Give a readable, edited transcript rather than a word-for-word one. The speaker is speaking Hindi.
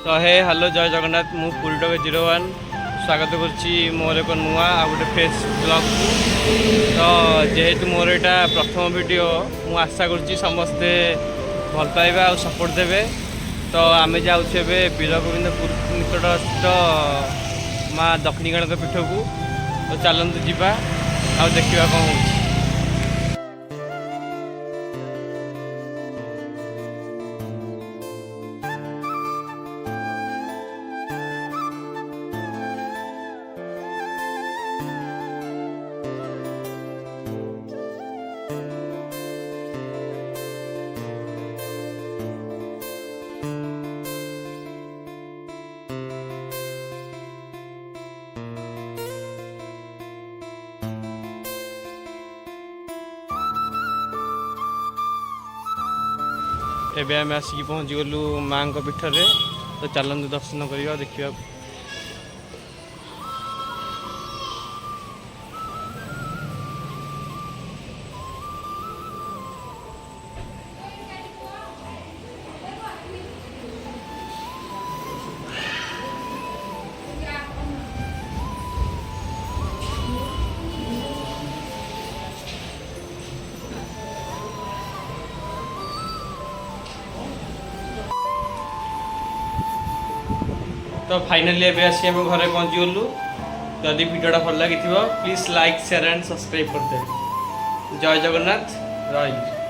तो हे हेलो जय जगन्नाथ मु पुलटक 01 स्वागत करुच्ची मोर एक नुआ आ गए फ्रेश ब्लॉग को। तो जेहेतु मोर यहाँ प्रथम वीडियो मु आशा करुच्ची समस्ते भल पाइबा और सपोर्ट देवे। तो आम जाऊे वीरगोविंदपुर निकटस्थ माँ दक्षिणकाली पीठ को। तो चलतु जा देखा कौन हो। एबे आम आसिक पहुँची गलु माँ पीठ रे। तो चलतु दर्शन करवा देखा। तो फाइनाली एबे आसी हम घरे पहुँची गलु। जदि वीडियोटा भल लगी please like share and subscribe करते। जय जगन्नाथ रही।